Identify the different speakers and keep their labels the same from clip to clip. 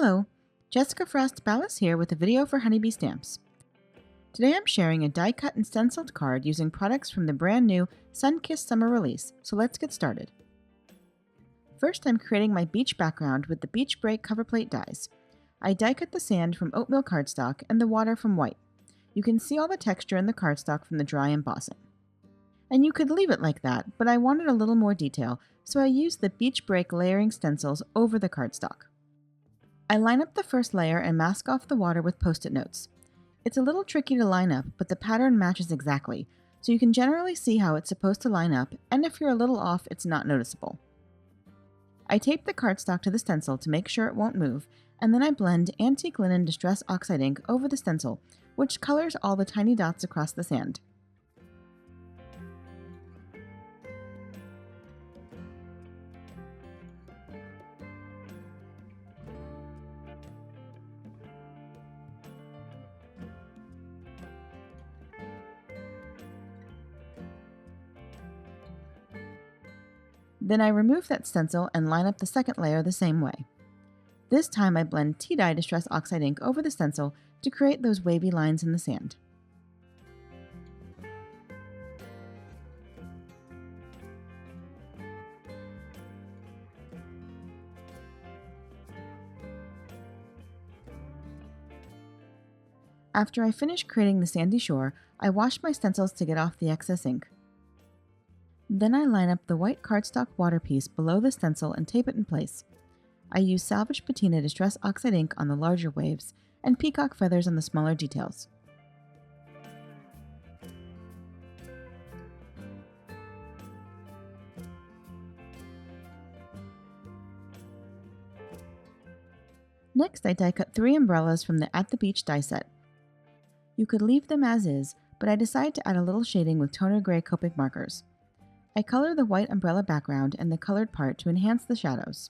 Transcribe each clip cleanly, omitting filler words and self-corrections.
Speaker 1: Hello, Jessica Frost-Ballas here with a video for Honeybee Stamps. Today I'm sharing a die-cut and stenciled card using products from the brand new Sunkissed summer release, so let's get started. First I'm creating my beach background with the Beach Break cover plate dies. I die-cut the sand from oatmeal cardstock and the water from white. You can see all the texture in the cardstock from the dry embossing. And you could leave it like that, but I wanted a little more detail, so I used the Beach Break layering stencils over the cardstock. I line up the first layer and mask off the water with Post-it notes. It's a little tricky to line up, but the pattern matches exactly, so you can generally see how it's supposed to line up, and if you're a little off, it's not noticeable. I tape the cardstock to the stencil to make sure it won't move, and then I blend Antique Linen Distress Oxide ink over the stencil, which colors all the tiny dots across the sand. Then I remove that stencil and line up the second layer the same way. This time I blend Tea-Dye Distress Oxide ink over the stencil to create those wavy lines in the sand. After I finish creating the sandy shore, I wash my stencils to get off the excess ink. Then I line up the white cardstock water piece below the stencil and tape it in place. I use Salvage Patina Distress Oxide ink on the larger waves and peacock feathers on the smaller details. Next, I die cut 3 umbrellas from the At the Beach die set. You could leave them as is, but I decided to add a little shading with toner gray Copic markers. I color the white umbrella background and the colored part to enhance the shadows.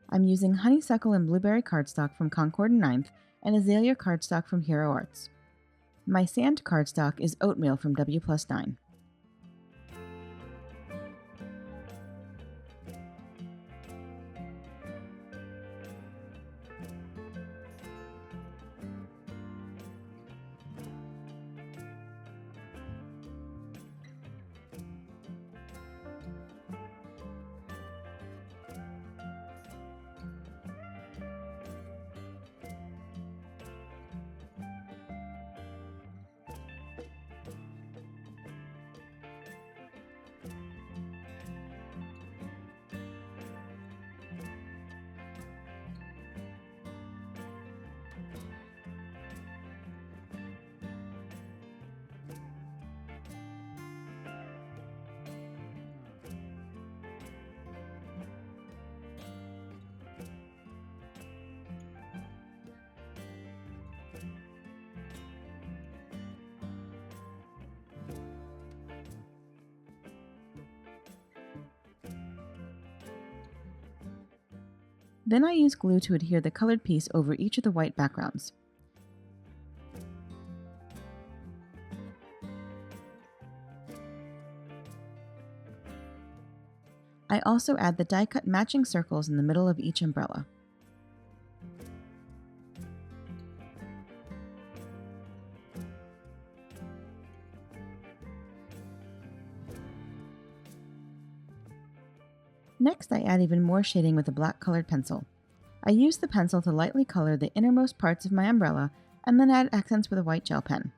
Speaker 1: I'm using Honeysuckle and Blueberry cardstock from Concord and 9th and Azalea cardstock from Hero Arts. My sand cardstock is Oatmeal from W+9. Then I use glue to adhere the colored piece over each of the white backgrounds. I also add the die-cut matching circles in the middle of each umbrella. Next, I add even more shading with a black colored pencil. I use the pencil to lightly color the innermost parts of my umbrella and then add accents with a white gel pen.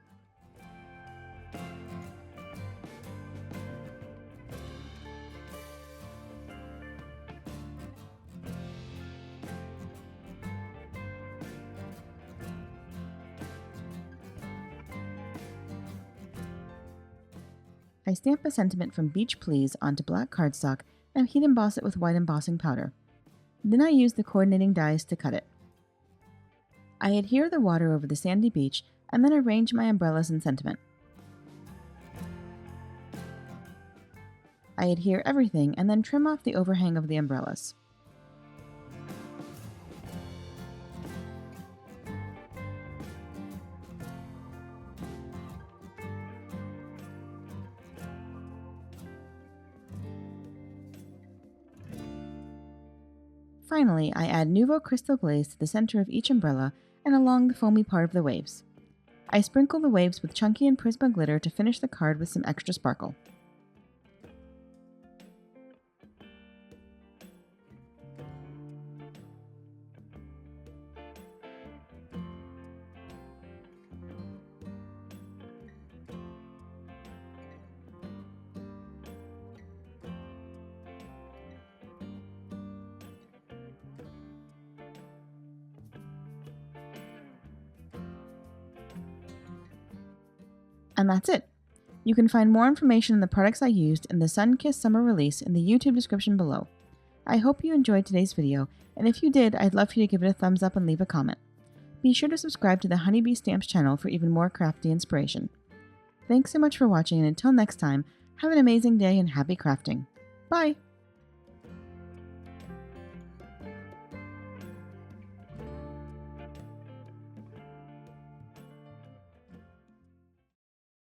Speaker 1: I stamp a sentiment from Beach Please onto black cardstock and heat emboss it with white embossing powder. Then I use the coordinating dies to cut it. I adhere the water over the sandy beach and then arrange my umbrellas in sentiment. I adhere everything and then trim off the overhang of the umbrellas. Finally, I add Nuvo Crystal Glaze to the center of each umbrella and along the foamy part of the waves. I sprinkle the waves with chunky and prisma glitter to finish the card with some extra sparkle. And that's it. You can find more information on the products I used in the Sunkissed summer release in the YouTube description below. I hope you enjoyed today's video, and if you did, I'd love for you to give it a thumbs up and leave a comment. Be sure to subscribe to the Honeybee Stamps channel for even more crafty inspiration. Thanks so much for watching, and until next time, have an amazing day and happy crafting. Bye!